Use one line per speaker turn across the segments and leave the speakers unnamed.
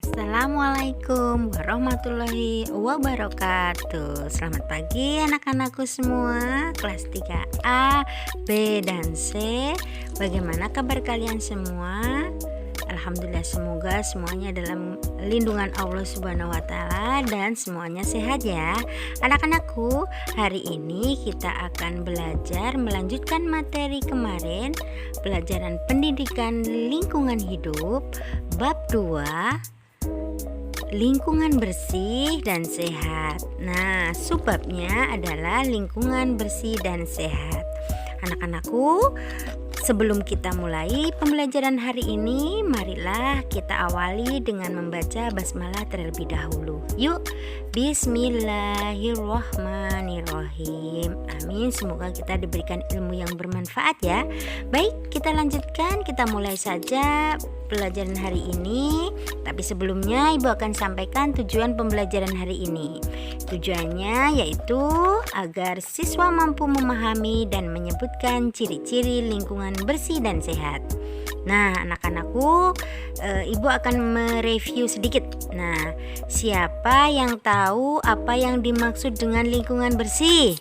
Assalamualaikum warahmatullahi wabarakatuh. Selamat pagi anak-anakku semua kelas 3A, B, dan C. Bagaimana kabar kalian semua? Alhamdulillah, semoga semuanya dalam lindungan Allah Subhanahu wa Ta'ala dan semuanya sehat ya. Anak-anakku, hari ini kita akan belajar melanjutkan materi kemarin, pelajaran pendidikan lingkungan hidup bab 2, lingkungan bersih dan sehat. Nah, subbabnya adalah lingkungan bersih dan sehat. Anak-anakku, sebelum kita mulai pembelajaran hari ini, marilah kita awali dengan membaca basmalah terlebih dahulu. Yuk, bismillahirrahmanirrahim. Amin, semoga kita diberikan ilmu yang bermanfaat ya. Baik, kita lanjutkan, kita mulai saja pelajaran hari ini. Tapi sebelumnya Ibu akan sampaikan tujuan pembelajaran hari ini. Tujuannya yaitu agar siswa mampu memahami dan menyebutkan ciri-ciri lingkungan bersih dan sehat. Nah, anak-anakku, Ibu akan mereview sedikit. Nah, siapa yang tahu apa yang dimaksud dengan lingkungan bersih?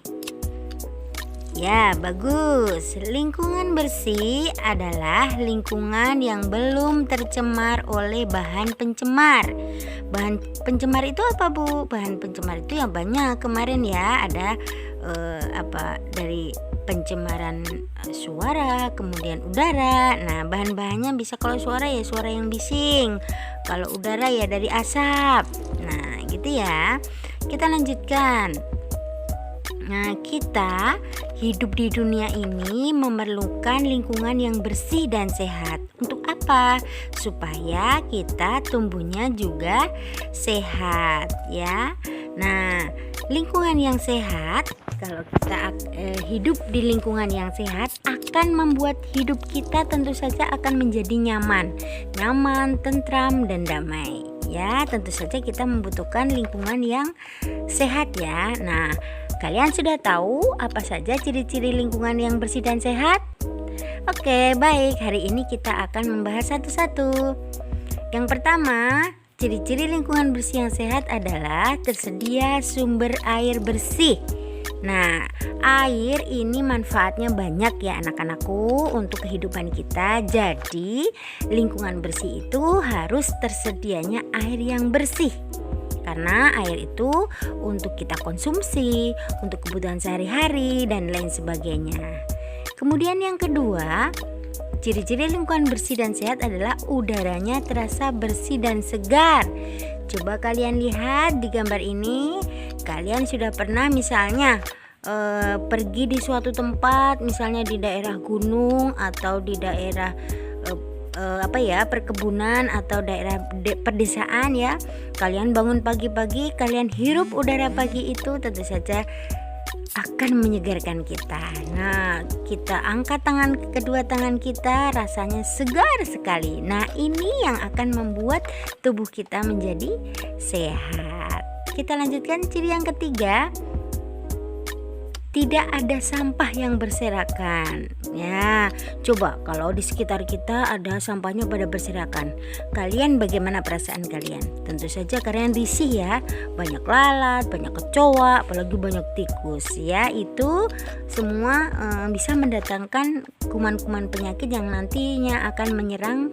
Ya, bagus. Lingkungan bersih adalah lingkungan yang belum tercemar oleh bahan pencemar. Bahan pencemar itu apa, Bu? Bahan pencemar itu yang banyak kemarin ya. Ada dari pencemaran suara, kemudian udara. Nah, bahan-bahannya bisa, kalau suara ya suara yang bising. Kalau udara ya dari asap. Nah, gitu ya. Kita lanjutkan. Nah, kita hidup di dunia ini memerlukan lingkungan yang bersih dan sehat. Untuk apa? Supaya kita tumbuhnya juga sehat ya. Nah, lingkungan yang sehat, kalau kita hidup di lingkungan yang sehat akan membuat hidup kita tentu saja akan menjadi nyaman, tentram, dan damai. Ya, tentu saja kita membutuhkan lingkungan yang sehat ya. Nah, kalian sudah tahu apa saja ciri-ciri lingkungan yang bersih dan sehat? Oke, baik. Hari ini kita akan membahas satu-satu. Yang pertama, ciri-ciri lingkungan bersih yang sehat adalah tersedia sumber air bersih. Nah, air ini manfaatnya banyak ya anak-anakku untuk kehidupan kita. Jadi, lingkungan bersih itu harus tersedianya air yang bersih. Karena air itu untuk kita konsumsi, untuk kebutuhan sehari-hari dan lain sebagainya. Kemudian yang kedua, ciri-ciri lingkungan bersih dan sehat adalah udaranya terasa bersih dan segar. Coba kalian lihat di gambar ini, kalian sudah pernah misalnya pergi di suatu tempat, misalnya di daerah gunung atau di daerah perkebunan atau daerah perdesaan ya. Kalian bangun pagi-pagi, kalian hirup udara pagi itu, tentu saja akan menyegarkan kita. Nah, kita angkat kedua tangan kita, rasanya segar sekali. Nah, ini yang akan membuat tubuh kita menjadi sehat. Kita lanjutkan ciri yang ketiga. Tidak ada sampah yang berserakan. Ya, coba kalau di sekitar kita ada sampahnya pada berserakan. Kalian bagaimana perasaan kalian? Tentu saja kalian risih ya. Banyak lalat, banyak kecoa, apalagi banyak tikus ya. Itu semua bisa mendatangkan kuman-kuman penyakit yang nantinya akan menyerang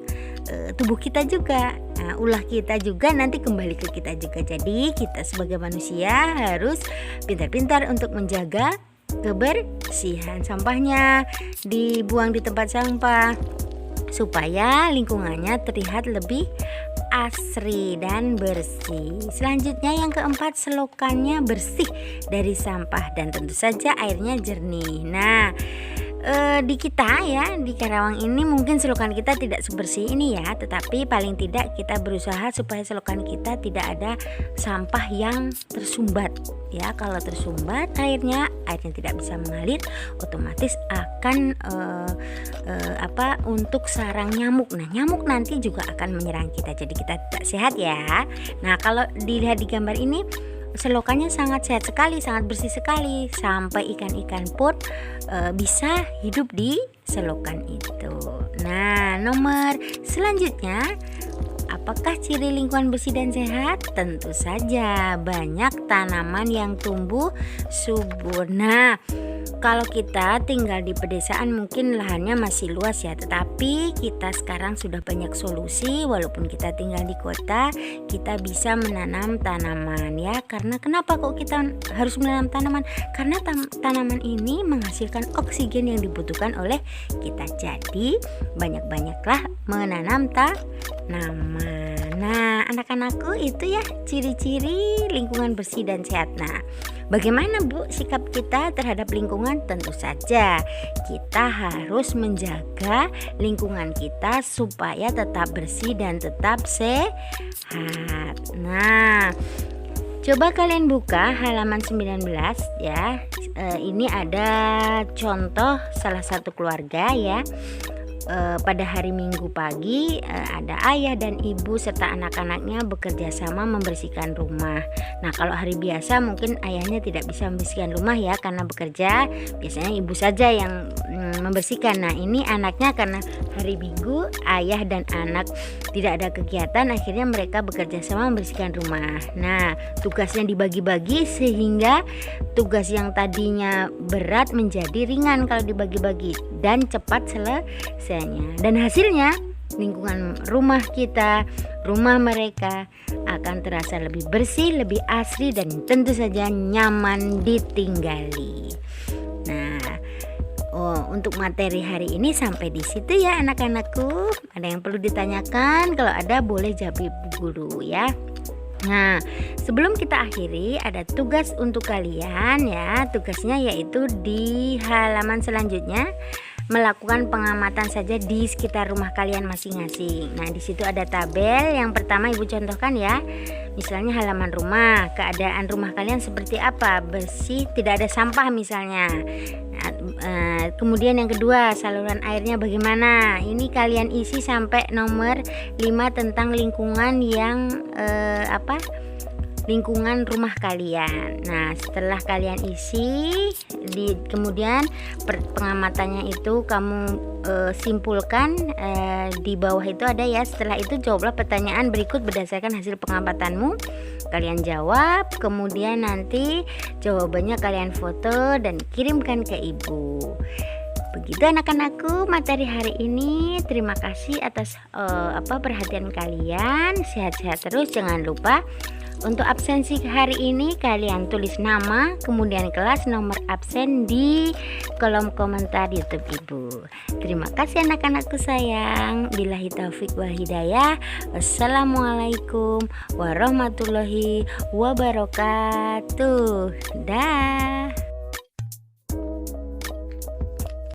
tubuh kita juga. Nah, ulah kita juga nanti kembali ke kita juga. Jadi kita sebagai manusia harus pintar-pintar untuk menjaga kebersihan. Sampahnya dibuang di tempat sampah supaya lingkungannya terlihat lebih asri dan bersih. Selanjutnya yang keempat, selokannya bersih dari sampah dan tentu saja airnya jernih. Nah, di kita ya, di Karawang ini mungkin selokan kita tidak sebersih ini ya, tetapi paling tidak kita berusaha supaya selokan kita tidak ada sampah yang tersumbat ya. Kalau tersumbat airnya tidak bisa mengalir, otomatis akan untuk sarang nyamuk. Nah, nyamuk nanti juga akan menyerang kita, jadi kita tidak sehat ya. Nah, kalau dilihat di gambar ini, selokannya sangat sehat sekali, sangat bersih sekali, sampai ikan-ikan pun bisa hidup di selokan itu. Nah, nomor selanjutnya Apakah ciri lingkungan bersih dan sehat? Tentu saja banyak tanaman yang tumbuh subur. Nah, kalau kita tinggal di pedesaan mungkin lahannya masih luas ya, tetapi kita sekarang sudah banyak solusi. Walaupun kita tinggal di kota, kita bisa menanam tanaman ya. Karena kenapa kok kita harus menanam tanaman? Karena tanaman ini menghasilkan oksigen yang dibutuhkan oleh kita. Jadi banyak-banyaklah menanam tanaman. Nah, anak-anakku, itu ya ciri-ciri lingkungan bersih dan sehat. Nah, bagaimana Bu sikap kita terhadap lingkungan? Tentu saja kita harus menjaga lingkungan kita supaya tetap bersih dan tetap sehat. Nah, coba kalian buka halaman 19 ya. Ini ada contoh salah satu keluarga ya. Pada hari Minggu pagi ada ayah dan ibu serta anak-anaknya bekerja sama membersihkan rumah. Nah, kalau hari biasa mungkin ayahnya tidak bisa membersihkan rumah ya karena bekerja, biasanya ibu saja yang membersihkan. Nah, ini anaknya karena hari Minggu ayah dan anak tidak ada kegiatan, akhirnya mereka bekerja sama membersihkan rumah. Nah, tugasnya dibagi-bagi sehingga tugas yang tadinya berat menjadi ringan kalau dibagi-bagi dan cepat selesainya. Dan hasilnya lingkungan rumah kita, rumah mereka akan terasa lebih bersih, lebih asri, dan tentu saja nyaman ditinggali. Nah, untuk materi hari ini sampai di situ ya anak-anakku. Ada yang perlu ditanyakan? Kalau ada boleh jawab Ibu Guru ya. Nah, sebelum kita akhiri ada tugas untuk kalian ya. Tugasnya yaitu di halaman selanjutnya melakukan pengamatan saja di sekitar rumah kalian masing-masing. Nah, di situ ada tabel. Yang pertama Ibu contohkan ya. Misalnya halaman rumah, keadaan rumah kalian seperti apa? Bersih, tidak ada sampah misalnya. Nah, kemudian yang kedua, saluran airnya bagaimana? Ini kalian isi sampai nomor 5 tentang lingkungan yang lingkungan rumah kalian. Nah, setelah kalian isi, kemudian pengamatannya itu kamu simpulkan di bawah itu ada ya. Setelah itu jawablah pertanyaan berikut berdasarkan hasil pengamatanmu. Kalian jawab, kemudian nanti jawabannya kalian foto dan kirimkan ke ibu. Begitu anak-anakku materi hari ini. Terima kasih atas perhatian kalian. Sehat-sehat terus, jangan lupa untuk absensi hari ini kalian tulis nama, kemudian kelas, nomor absen di kolom komentar YouTube Ibu. Terima kasih anak-anakku sayang. Billahi taufik wal hidayah. Wassalamualaikum warahmatullahi wabarakatuh. Dah.